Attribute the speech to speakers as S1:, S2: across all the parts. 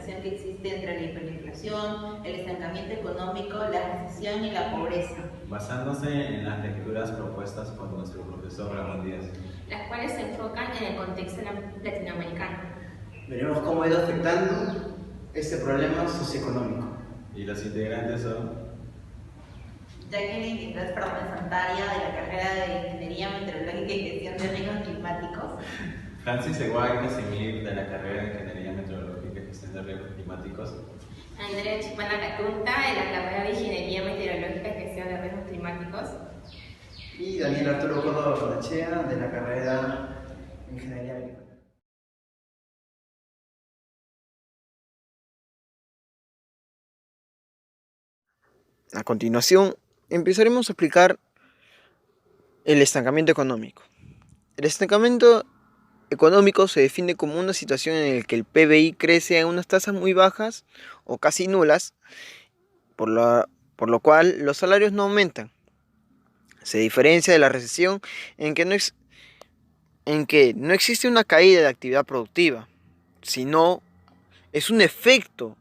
S1: relación que existe entre la hiperinflación, el estancamiento económico, la recesión y la pobreza,
S2: basándose en las lecturas propuestas por nuestro profesor Ramón Díaz,
S1: las cuales se enfocan en el contexto latinoamericano.
S3: Veremos cómo ha ido afectando este problema socioeconómico.
S2: y los integrantes son
S1: Jacqueline Indras Santaria, de la carrera de Ingeniería Meteorológica y Gestión de Riesgos Climáticos.
S2: Francis Eguay Casimir, de la carrera de Ingeniería Meteorológica y Gestión de Riesgos Climáticos.
S1: Andrea Chipana Cacunta, de la carrera de Ingeniería Meteorológica y Gestión de Riesgos Climáticos.
S3: Y Daniel Arturo Córdoba Barnechea, de la carrera de Ingeniería Agrícola. A continuación, empezaremos a explicar el estancamiento económico. El estancamiento económico se define como una situación en la que el PBI crece a unas tasas muy bajas o casi nulas, por lo cual los salarios no aumentan. Se diferencia de la recesión en que no existe una caída de actividad productiva, sino es un efecto,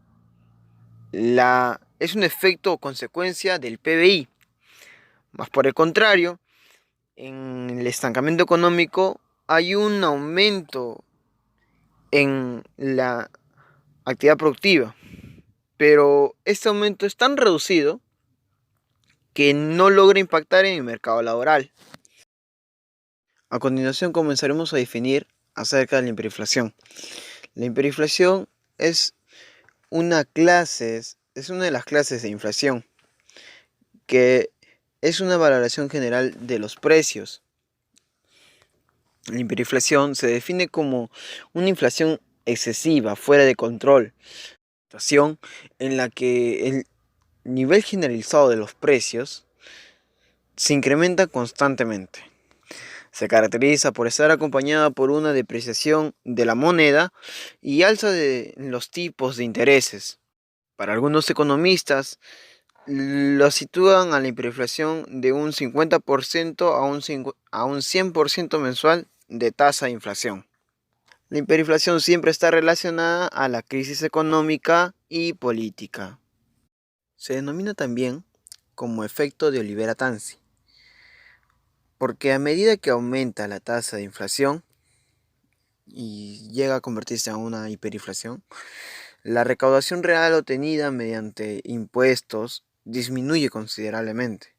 S3: es un efecto o consecuencia del PBI. Más por el contrario, en el estancamiento económico hay un aumento en la actividad productiva, pero este aumento es tan reducido que no logra impactar en el mercado laboral. A continuación comenzaremos a definir acerca de la hiperinflación. La hiperinflación es una de las clases de inflación, que es una valoración general de los precios. La hiperinflación se define como una inflación excesiva, fuera de control, situación en la que el nivel generalizado de los precios se incrementa constantemente. Se caracteriza por estar acompañada por una depreciación de la moneda y alza de los tipos de intereses. Para algunos economistas, lo sitúan a la hiperinflación de un 50% a un 100% mensual de tasa de inflación. La hiperinflación siempre está relacionada a la crisis económica y política. Se denomina también como efecto de Olivera-Tanzi, porque a medida que aumenta la tasa de inflación y llega a convertirse en una hiperinflación, la recaudación real obtenida mediante impuestos disminuye considerablemente.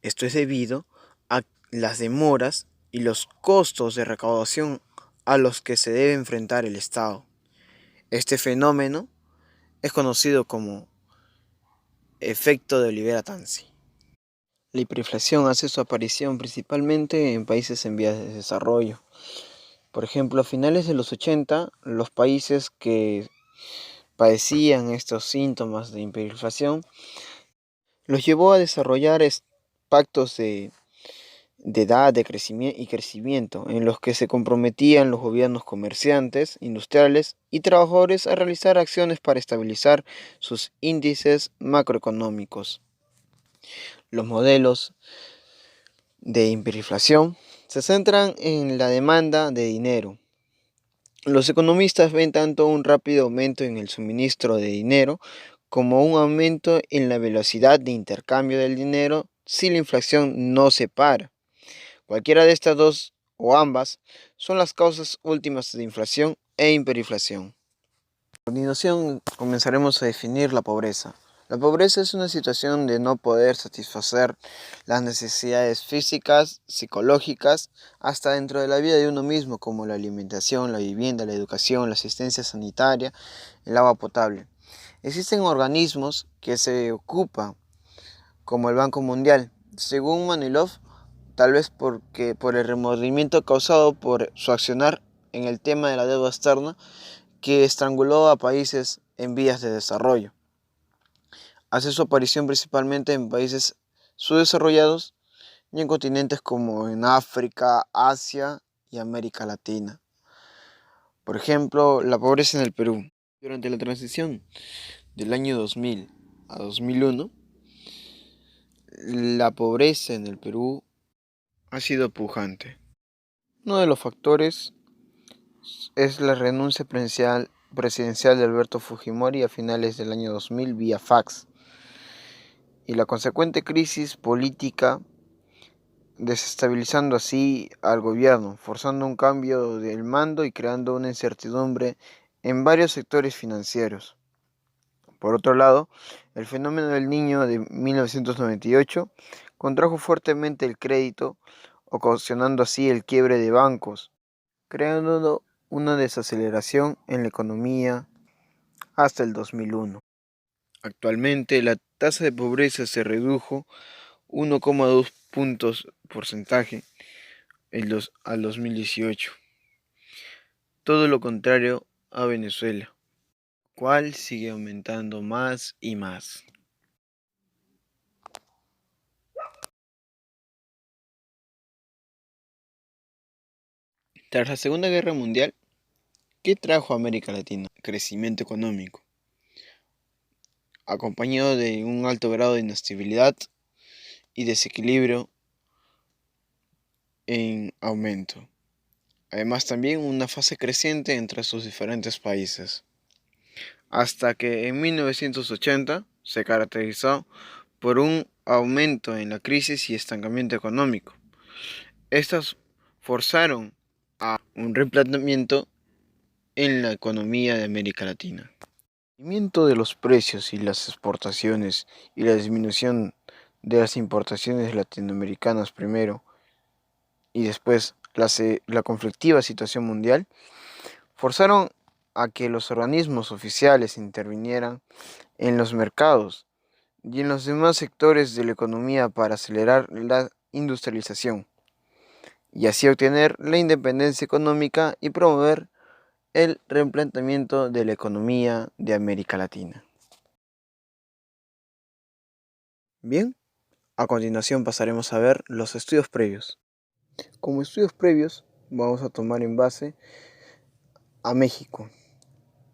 S3: Esto es debido a las demoras y los costos de recaudación a los que se debe enfrentar el Estado. Este fenómeno es conocido como efecto de Olivera-Tanzi. La hiperinflación hace su aparición principalmente en países en vías de desarrollo. Por ejemplo, a finales de los 80, los países que padecían estos síntomas de hiperinflación los llevó a desarrollar pactos de edad de crecimiento en los que se comprometían los gobiernos comerciantes, industriales y trabajadores a realizar acciones para estabilizar sus índices macroeconómicos. Los modelos de hiperinflación se centran en la demanda de dinero. Los economistas ven tanto un rápido aumento en el suministro de dinero como un aumento en la velocidad de intercambio del dinero si la inflación no se para. Cualquiera de estas dos o ambas son las causas últimas de inflación e hiperinflación. A continuación comenzaremos a definir la pobreza. La pobreza es una situación de no poder satisfacer las necesidades físicas, psicológicas, hasta dentro de la vida de uno mismo, como la alimentación, la vivienda, la educación, la asistencia sanitaria, el agua potable. Existen organismos que se ocupan, como el Banco Mundial. Según Manilov, tal vez por el remordimiento causado por su accionar en el tema de la deuda externa, que estranguló a países en vías de desarrollo. Hace su aparición principalmente en países subdesarrollados y en continentes como en África, Asia y América Latina. Por ejemplo, la pobreza en el Perú. Durante la transición del año 2000 a 2001, la pobreza en el Perú ha sido pujante. Uno de los factores es la renuncia presidencial presidencial de Alberto Fujimori a finales del año 2000 vía fax, y la consecuente crisis política, desestabilizando así al gobierno, forzando un cambio del mando y creando una incertidumbre en varios sectores financieros. Por otro lado, el fenómeno del Niño de 1998 contrajo fuertemente el crédito, ocasionando así el quiebre de bancos, creando una desaceleración en la economía hasta el 2001. Actualmente la tasa de pobreza se redujo 1,2 puntos porcentaje al 2018. Todo lo contrario a Venezuela, cual sigue aumentando más y más. Tras la Segunda Guerra Mundial, ¿qué trajo a América Latina? Crecimiento económico, acompañado de un alto grado de inestabilidad y desequilibrio en aumento. Además también una fase creciente entre sus diferentes países, hasta que en 1980 se caracterizó por un aumento en la crisis y estancamiento económico. Estas forzaron a un replanteamiento en la economía de América Latina. El crecimiento de los precios y las exportaciones y la disminución de las importaciones latinoamericanas primero y después la conflictiva situación mundial forzaron a que los organismos oficiales intervinieran en los mercados y en los demás sectores de la economía para acelerar la industrialización y así obtener la independencia económica y promover el replanteamiento de la economía de América Latina. Bien, a continuación pasaremos a ver los estudios previos. Como estudios previos vamos a tomar en base a México.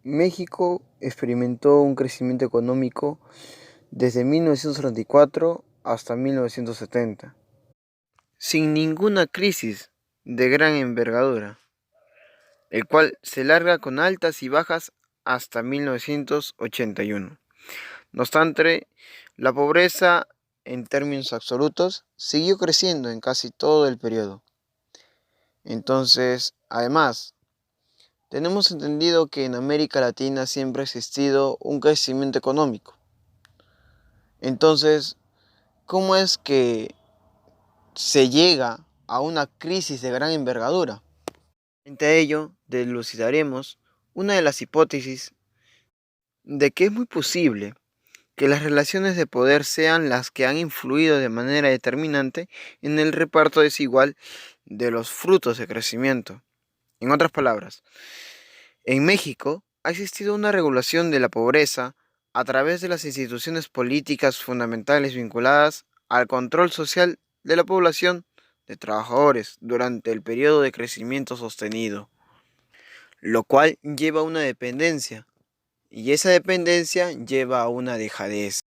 S3: México experimentó un crecimiento económico desde 1934 hasta 1970, sin ninguna crisis de gran envergadura, el cual se larga con altas y bajas hasta 1981. No obstante, la pobreza en términos absolutos siguió creciendo en casi todo el periodo. Entonces, además, tenemos entendido que en América Latina siempre ha existido un crecimiento económico. Entonces, ¿cómo es que se llega a una crisis de gran envergadura? Ante ello, dilucidaremos una de las hipótesis de que es muy posible que las relaciones de poder sean las que han influido de manera determinante en el reparto desigual de los frutos de crecimiento. En otras palabras, en México ha existido una regulación de la pobreza a través de las instituciones políticas fundamentales vinculadas al control social de la población de trabajadores durante el periodo de crecimiento sostenido, lo cual lleva a una dependencia, y esa dependencia lleva a una dejadez.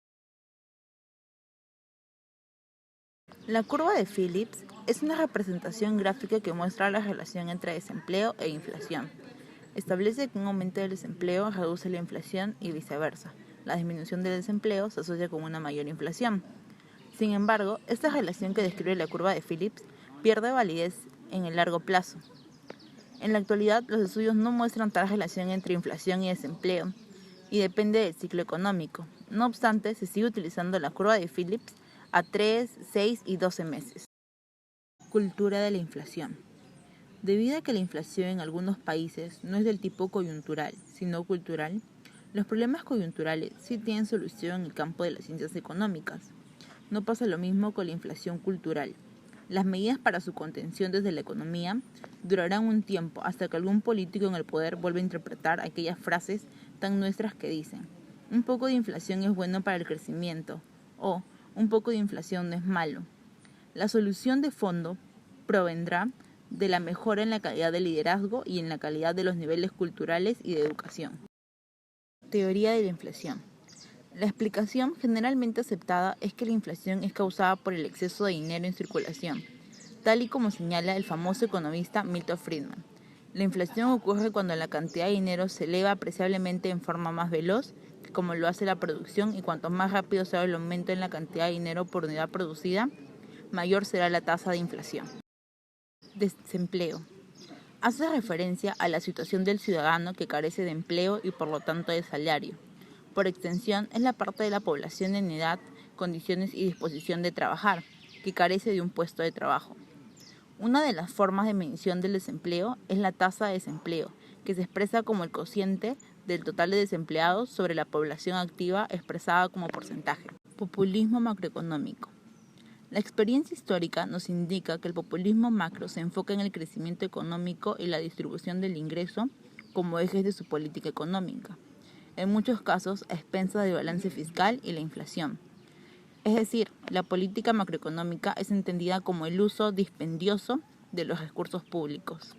S4: La curva de Phillips es una representación gráfica que muestra la relación entre desempleo e inflación. Establece que un aumento del desempleo reduce la inflación y viceversa. La disminución del desempleo se asocia con una mayor inflación. Sin embargo, esta relación que describe la curva de Phillips pierde validez en el largo plazo. En la actualidad, los estudios no muestran tal relación entre inflación y desempleo y depende del ciclo económico. No obstante, se sigue utilizando la curva de Phillips a 3, 6 y 12 meses. Cultura de la inflación. Debido a que la inflación en algunos países no es del tipo coyuntural, sino cultural, los problemas coyunturales sí tienen solución en el campo de las ciencias económicas. No pasa lo mismo con la inflación cultural. Las medidas para su contención desde la economía durarán un tiempo hasta que algún político en el poder vuelva a interpretar aquellas frases tan nuestras que dicen: un poco de inflación es bueno para el crecimiento, o un poco de inflación no es malo. La solución de fondo provendrá de la mejora en la calidad del liderazgo y en la calidad de los niveles culturales y de educación. Teoría de la inflación. La explicación generalmente aceptada es que la inflación es causada por el exceso de dinero en circulación, tal y como señala el famoso economista Milton Friedman. La inflación ocurre cuando la cantidad de dinero se eleva apreciablemente en forma más veloz que como lo hace la producción, y cuanto más rápido sea el aumento en la cantidad de dinero por unidad producida, mayor será la tasa de inflación. Desempleo. Hace referencia a la situación del ciudadano que carece de empleo y por lo tanto de salario. Por extensión, es la parte de la población en edad, condiciones y disposición de trabajar, que carece de un puesto de trabajo. Una de las formas de medición del desempleo es la tasa de desempleo, que se expresa como el cociente del total de desempleados sobre la población activa expresada como porcentaje. Populismo macroeconómico. La experiencia histórica nos indica que el populismo macro se enfoca en el crecimiento económico y la distribución del ingreso como ejes de su política económica, en muchos casos a expensas del balance fiscal y la inflación. Es decir, la política macroeconómica es entendida como el uso dispendioso de los recursos públicos.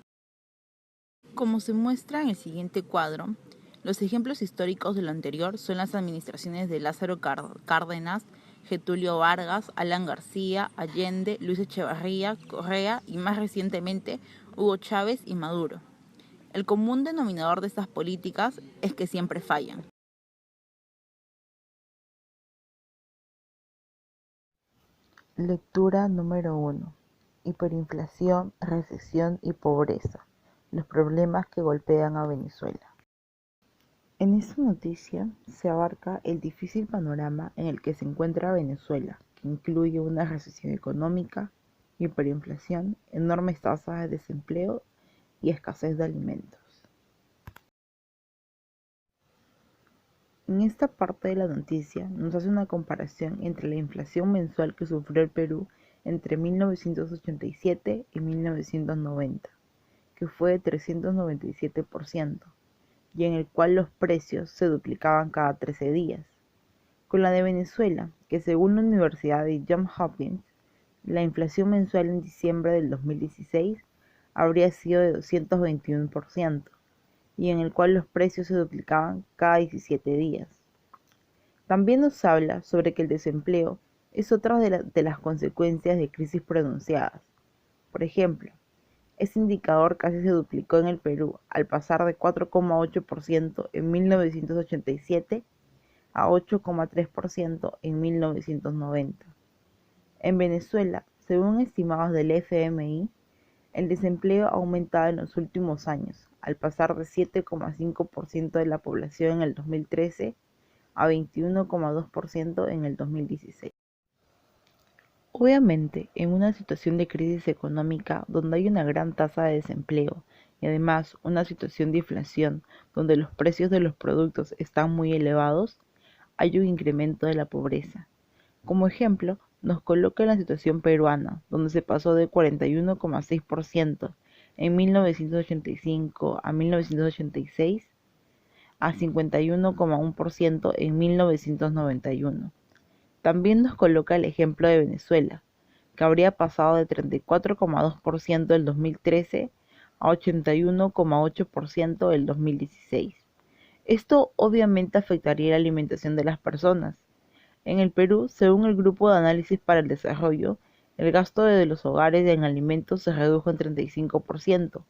S4: Como se muestra en el siguiente cuadro, los ejemplos históricos de lo anterior son las administraciones de Lázaro Cárdenas, Getúlio Vargas, Alan García, Allende, Luis Echeverría, Correa y más recientemente Hugo Chávez y Maduro. El común denominador de estas políticas es que siempre fallan.
S5: Lectura número 1. Hiperinflación, recesión y pobreza. Los problemas que golpean a Venezuela. En esta noticia se abarca el difícil panorama en el que se encuentra Venezuela, que incluye una recesión económica, hiperinflación, enormes tasas de desempleo y escasez de alimentos. En esta parte de la noticia nos hace una comparación entre la inflación mensual que sufrió el Perú entre 1987 y 1990, que fue de 397%, y en el cual los precios se duplicaban cada 13 días, con la de Venezuela, que según la Universidad de Johns Hopkins, la inflación mensual en diciembre del 2016 habría sido de 221%, y en el cual los precios se duplicaban cada 17 días. También nos habla sobre que el desempleo es otra de las consecuencias de crisis pronunciadas. Por ejemplo, este indicador casi se duplicó en el Perú al pasar de 4,8% en 1987 a 8,3% en 1990. En Venezuela, según estimados del FMI, el desempleo ha aumentado en los últimos años, al pasar de 7,5% de la población en el 2013 a 21,2% en el 2016. Obviamente, en una situación de crisis económica donde hay una gran tasa de desempleo y además una situación de inflación donde los precios de los productos están muy elevados, hay un incremento de la pobreza. Como ejemplo, nos coloca en la situación peruana, donde se pasó de 41,6% en 1985 a 1986 a 51,1% en 1991. También nos coloca el ejemplo de Venezuela, que habría pasado de 34,2% en 2013 a 81,8% en 2016. Esto obviamente afectaría la alimentación de las personas. En el Perú, según el Grupo de Análisis para el Desarrollo, el gasto de los hogares en alimentos se redujo en 35%,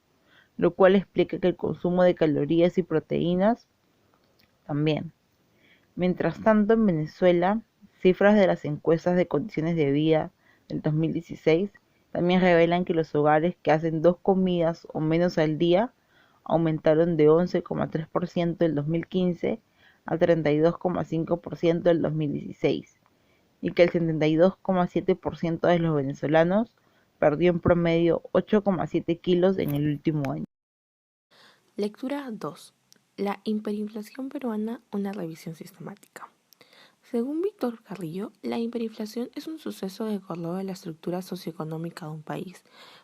S5: lo cual explica que el consumo de calorías y proteínas también. Mientras tanto, en Venezuela, cifras de las encuestas de condiciones de vida del 2016 también revelan que los hogares que hacen 2 comidas o menos al día aumentaron de 11,3% en 2015 a 32,5% en 2016, y que el 72,7% de los venezolanos perdió en promedio 8,7 kilos en el último año.
S6: Lectura 2. La hiperinflación peruana, una revisión sistemática. Según Víctor Carrillo, la hiperinflación es un suceso que corroe la estructura socioeconómica de un país,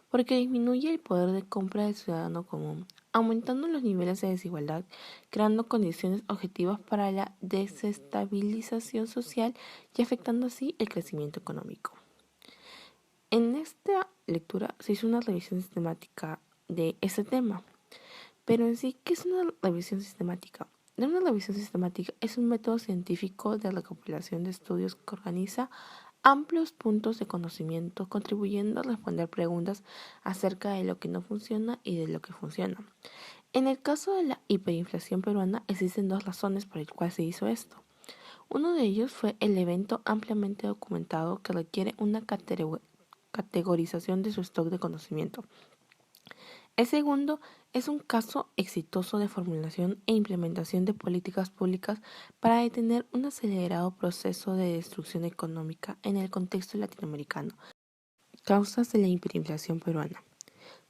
S6: porque disminuye el poder de compra del ciudadano común, aumentando los niveles de desigualdad, creando condiciones objetivas para la desestabilización social y afectando así el crecimiento económico. En esta lectura se hizo una revisión sistemática de este tema. Pero en sí, ¿qué es una revisión sistemática? Una revisión sistemática es un método científico de recopilación de estudios que organiza, amplios puntos de conocimiento, contribuyendo a responder preguntas acerca de lo que no funciona y de lo que funciona. En el caso de la hiperinflación peruana existen dos razones por las cuales se hizo esto. Uno de ellos fue el evento ampliamente documentado que requiere una categorización de su stock de conocimiento. El segundo es un caso exitoso de formulación e implementación de políticas públicas para detener un acelerado proceso de destrucción económica en el contexto latinoamericano. Causas de la hiperinflación peruana.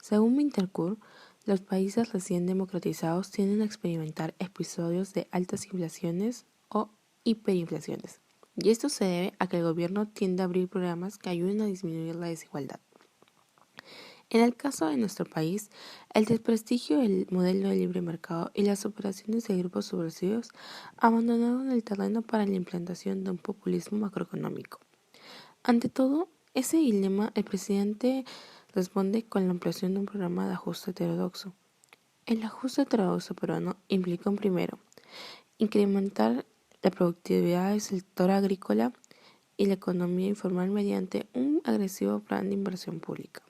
S6: Según Winterthur, los países recién democratizados tienden a experimentar episodios de altas inflaciones o hiperinflaciones, y esto se debe a que el gobierno tiende a abrir programas que ayuden a disminuir la desigualdad. En el caso de nuestro país, el desprestigio del modelo de libre mercado y las operaciones de grupos subversivos abandonaron el terreno para la implantación de un populismo macroeconómico. Ante todo ese dilema, el presidente responde con la ampliación de un programa de ajuste heterodoxo. El ajuste heterodoxo peruano implica, primero, incrementar la productividad del sector agrícola y la economía informal mediante un agresivo plan de inversión pública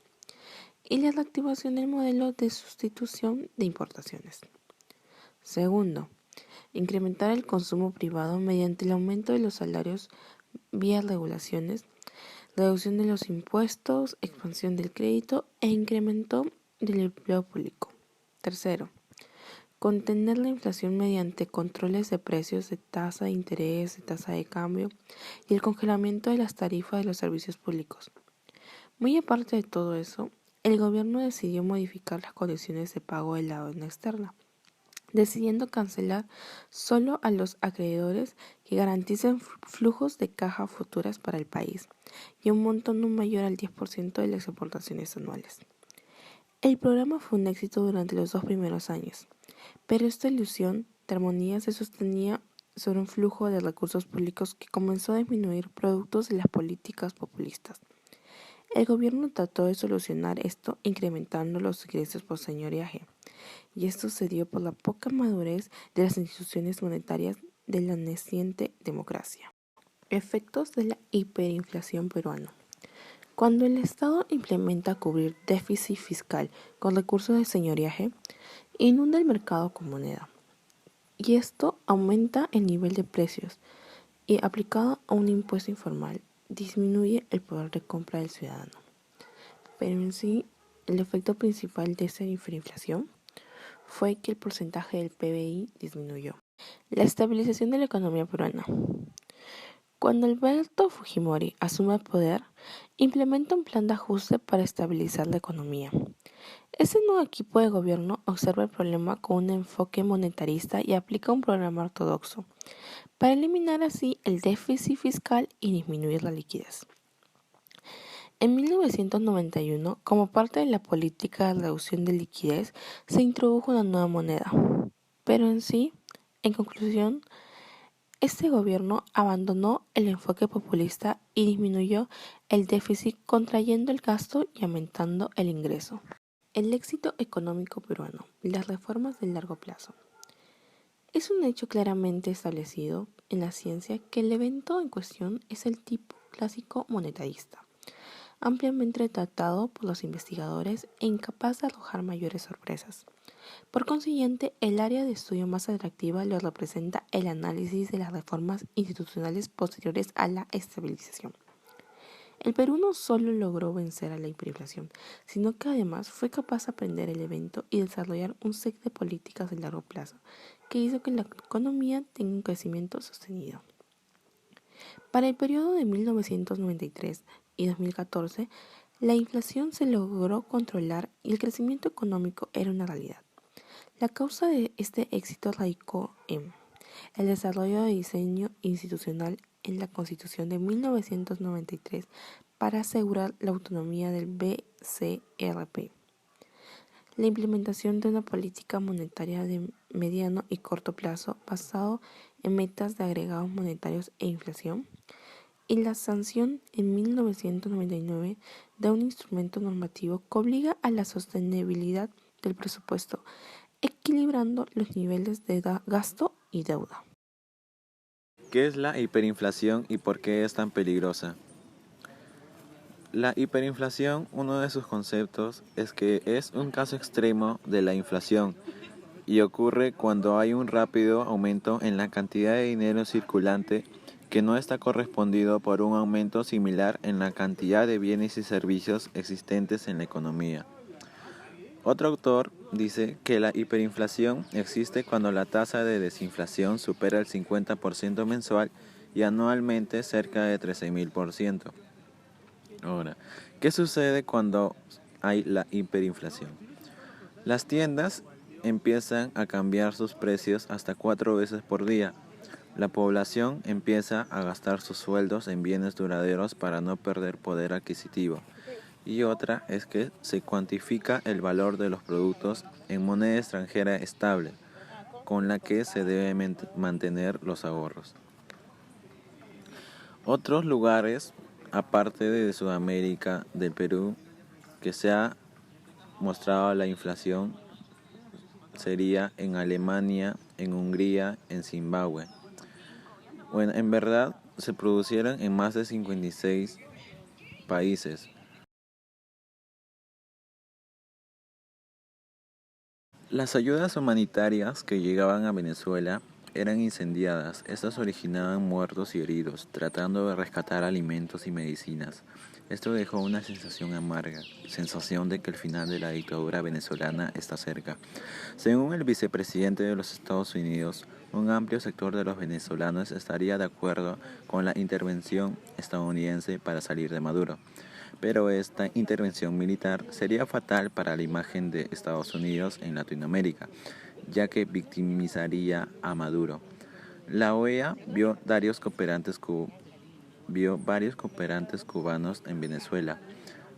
S6: y la reactivación del modelo de sustitución de importaciones. Segundo, incrementar el consumo privado mediante el aumento de los salarios vía regulaciones, reducción de los impuestos, expansión del crédito e incremento del empleo público. Tercero, contener la inflación mediante controles de precios, de tasa de interés, de tasa de cambio y el congelamiento de las tarifas de los servicios públicos. Muy aparte de todo eso, el gobierno decidió modificar las condiciones de pago de la deuda externa, decidiendo cancelar solo a los acreedores que garanticen flujos de caja futuras para el país y un monto no mayor al 10% de las exportaciones anuales. El programa fue un éxito durante los 2 primeros años, pero esta ilusión de armonía se sostenía sobre un flujo de recursos públicos que comenzó a disminuir productos de las políticas populistas. El gobierno trató de solucionar esto incrementando los ingresos por señoreaje, y esto se dio por la poca madurez de las instituciones monetarias de la naciente democracia. Efectos de la hiperinflación peruana. Cuando el Estado implementa cubrir déficit fiscal con recursos de señoreaje, inunda el mercado con moneda, y esto aumenta el nivel de precios y, aplicado a un impuesto informal, disminuye el poder de compra del ciudadano. Pero en sí, el efecto principal de esta hiperinflación fue que el porcentaje del PBI disminuyó. La estabilización de la economía peruana. Cuando Alberto Fujimori asume el poder, implementa un plan de ajuste para estabilizar la economía. Este nuevo equipo de gobierno observa el problema con un enfoque monetarista y aplica un programa ortodoxo, para eliminar así el déficit fiscal y disminuir la liquidez. En 1991, como parte de la política de reducción de liquidez, se introdujo una nueva moneda. Pero en conclusión, este gobierno abandonó el enfoque populista y disminuyó el déficit, contrayendo el gasto y aumentando el ingreso. El éxito económico peruano, las reformas de largo plazo. Es un hecho claramente establecido en la ciencia que el evento en cuestión es el tipo clásico monetarista, ampliamente tratado por los investigadores e incapaz de arrojar mayores sorpresas. Por consiguiente, el área de estudio más atractiva lo representa el análisis de las reformas institucionales posteriores a la estabilización. El Perú no solo logró vencer a la hiperinflación, sino que además fue capaz de aprender el evento y desarrollar un set de políticas de largo plazo que hizo que la economía tenga un crecimiento sostenido. Para el periodo de 1993 y 2014, la inflación se logró controlar y el crecimiento económico era una realidad. La causa de este éxito radicó en el desarrollo de diseño institucional en la Constitución de 1993 para asegurar la autonomía del BCRP, la implementación de una política monetaria de mediano y corto plazo basado en metas de agregados monetarios e inflación, y la sanción en 1999 de un instrumento normativo que obliga a la sostenibilidad del presupuesto, equilibrando los niveles de gasto y deuda.
S2: ¿Qué es la hiperinflación y por qué es tan peligrosa? La hiperinflación, uno de sus conceptos es que es un caso extremo de la inflación y ocurre cuando hay un rápido aumento en la cantidad de dinero circulante que no está correspondido por un aumento similar en la cantidad de bienes y servicios existentes en la economía. Otro autor dice que la hiperinflación existe cuando la tasa de desinflación supera el 50% mensual y anualmente cerca de 13.000%. Ahora, ¿qué sucede cuando hay la hiperinflación? Las tiendas empiezan a cambiar sus precios hasta 4 veces por día. La población empieza a gastar sus sueldos en bienes duraderos para no perder poder adquisitivo. Y otra es que se cuantifica el valor de los productos en moneda extranjera estable, con la que se deben mantener los ahorros. Otros lugares, aparte de Sudamérica, del Perú, que se ha mostrado la inflación, sería en Alemania, en Hungría, en Zimbabue. Bueno, en verdad se producieron en más de 56 países. Las ayudas humanitarias que llegaban a Venezuela eran incendiadas. Estas originaban muertos y heridos, tratando de rescatar alimentos y medicinas. Esto dejó una sensación amarga, sensación de que el final de la dictadura venezolana está cerca. Según el vicepresidente de los Estados Unidos, un amplio sector de los venezolanos estaría de acuerdo con la intervención estadounidense para salir de Maduro. Pero esta intervención militar sería fatal para la imagen de Estados Unidos en Latinoamérica, ya que victimizaría a Maduro. La OEA vio varios cooperantes cubanos en Venezuela.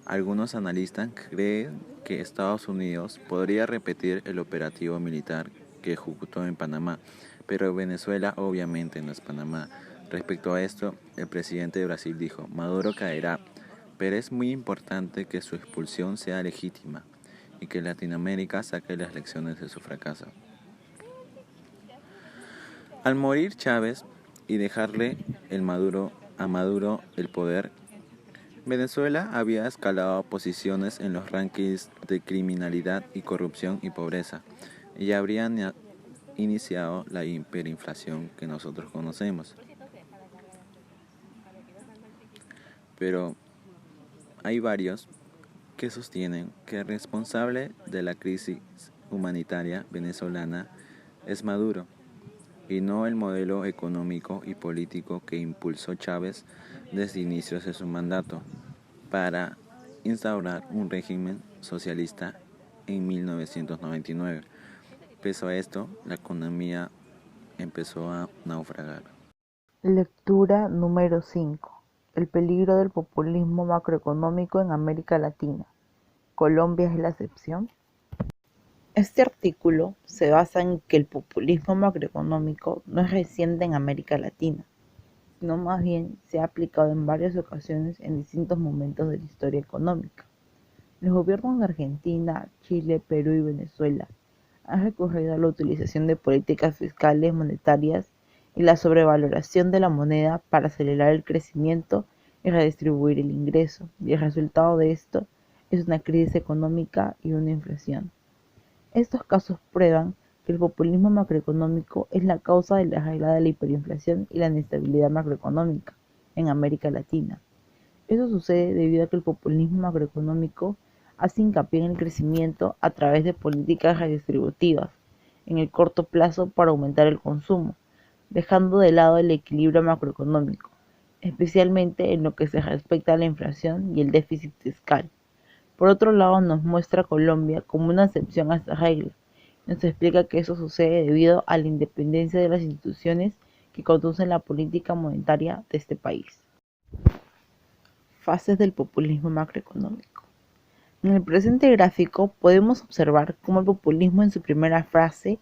S2: Algunos analistas creen que Estados Unidos podría repetir el operativo militar que ejecutó en Panamá, pero Venezuela obviamente no es Panamá. Respecto a esto, el presidente de Brasil dijo: Maduro caerá, pero es muy importante que su expulsión sea legítima y que Latinoamérica saque las lecciones de su fracaso. Al morir Chávez y dejarle a Maduro el poder, Venezuela había escalado posiciones en los rankings de criminalidad y corrupción y pobreza, y habrían iniciado la hiperinflación que nosotros conocemos. Pero hay varios que sostienen que el responsable de la crisis humanitaria venezolana es Maduro, y no el modelo económico y político que impulsó Chávez desde inicios de su mandato para instaurar un régimen socialista en 1999. Pese a esto, la economía empezó a naufragar.
S5: Lectura número 5. El peligro del populismo macroeconómico en América Latina. ¿Colombia es la excepción? Este artículo se basa en que el populismo macroeconómico no es reciente en América Latina, sino más bien se ha aplicado en varias ocasiones en distintos momentos de la historia económica. Los gobiernos de Argentina, Chile, Perú y Venezuela han recurrido a la utilización de políticas fiscales, monetarias y la sobrevaloración de la moneda para acelerar el crecimiento y redistribuir el ingreso, y el resultado de esto es una crisis económica y una inflación. Estos casos prueban que el populismo macroeconómico es la causa de la regla de la hiperinflación y la inestabilidad macroeconómica en América Latina. Eso sucede debido a que el populismo macroeconómico hace hincapié en el crecimiento a través de políticas redistributivas en el corto plazo para aumentar el consumo, dejando de lado el equilibrio macroeconómico, especialmente en lo que se respecta a la inflación y el déficit fiscal. Por otro lado, nos muestra a Colombia como una excepción a esta regla. Nos explica que eso sucede debido a la independencia de las instituciones que conducen la política monetaria de este país. Fases del populismo macroeconómico. En el presente gráfico podemos observar cómo el populismo en su primera fase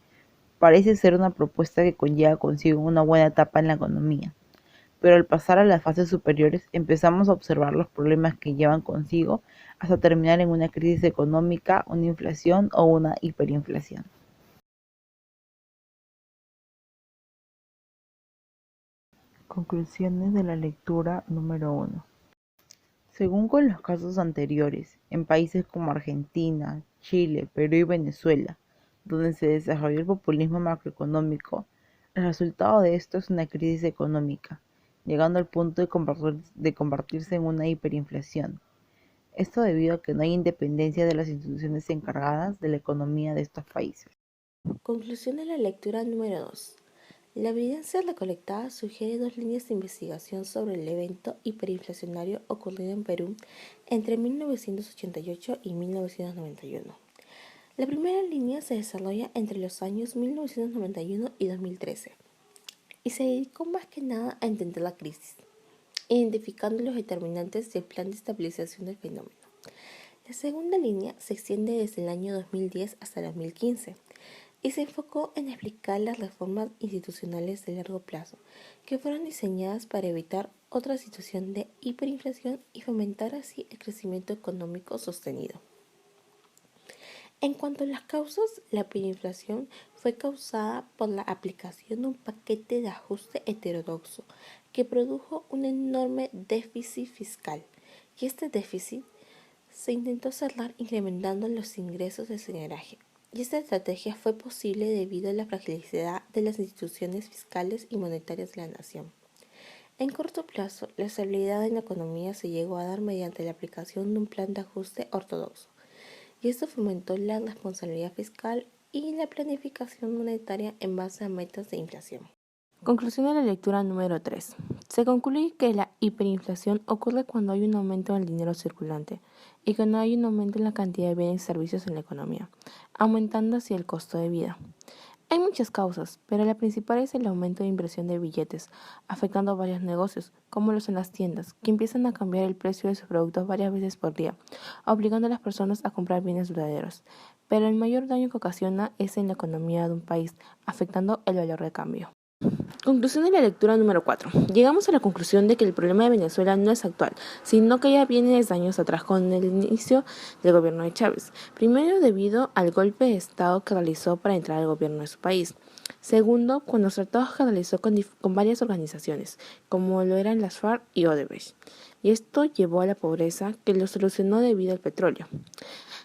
S5: parece ser una propuesta que conlleva consigo una buena etapa en la economía, pero al pasar a las fases superiores empezamos a observar los problemas que llevan consigo hasta terminar en una crisis económica, una inflación o una hiperinflación. Conclusiones de la lectura número 1. Según con los casos anteriores, en países como Argentina, Chile, Perú y Venezuela, donde se desarrolló el populismo macroeconómico, el resultado de esto es una crisis económica, llegando al punto de convertirse en una hiperinflación. Esto debido a que no hay independencia de las instituciones encargadas de la economía de estos países.
S6: Conclusión de la lectura número 2. La evidencia recolectada sugiere dos líneas de investigación sobre el evento hiperinflacionario ocurrido en Perú entre 1988 y 1991. La primera línea se desarrolla entre los años 1991 y 2013 y se dedicó más que nada a entender la crisis, identificando los determinantes del plan de estabilización del fenómeno. La segunda línea se extiende desde el año 2010 hasta el 2015 y se enfocó en explicar las reformas institucionales de largo plazo que fueron diseñadas para evitar otra situación de hiperinflación y fomentar así el crecimiento económico sostenido. En cuanto a las causas, la hiperinflación fue causada por la aplicación de un paquete de ajuste heterodoxo que produjo un enorme déficit fiscal, y este déficit se intentó cerrar incrementando los ingresos de señoraje. Y esta estrategia fue posible debido a la fragilidad de las instituciones fiscales y monetarias de la nación. En corto plazo, la estabilidad en la economía se llegó a dar mediante la aplicación de un plan de ajuste ortodoxo, y esto fomentó la responsabilidad fiscal y la planificación monetaria en base a metas de inflación. Conclusión de la lectura número 3. Se concluye que la hiperinflación ocurre cuando hay un aumento en el dinero circulante y cuando hay un aumento en la cantidad de bienes y servicios en la economía, aumentando así el costo de vida. Hay muchas causas, pero la principal es el aumento de impresión de billetes, afectando a varios negocios, como los en las tiendas, que empiezan a cambiar el precio de sus productos varias veces por día, obligando a las personas a comprar bienes duraderos. Pero el mayor daño que ocasiona es en la economía de un país, afectando el valor de cambio. Conclusión de la lectura número 4. Llegamos a la conclusión de que el problema de Venezuela no es actual, sino que ya viene desde años atrás con el inicio del gobierno de Chávez. Primero, debido al golpe de Estado que realizó para entrar al gobierno de su país. Segundo, con los tratados que realizó con varias organizaciones, como lo eran las FARC y Odebrecht. Y esto llevó a la pobreza, que lo solucionó debido al petróleo.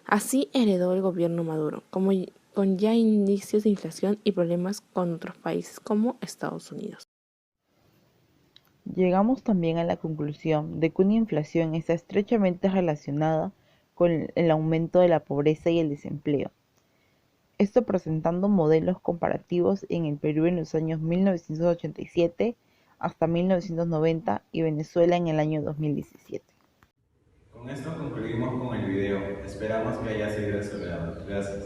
S6: Así heredó el gobierno Maduro, con ya indicios de inflación y problemas con otros países como Estados Unidos.
S5: Llegamos también a la conclusión de que una inflación está estrechamente relacionada con el aumento de la pobreza y el desempleo. Esto presentando modelos comparativos en el Perú en los años 1987 hasta 1990 y Venezuela en el año 2017.
S2: Con esto concluimos con el video. Esperamos que haya sido de su agrado. Gracias.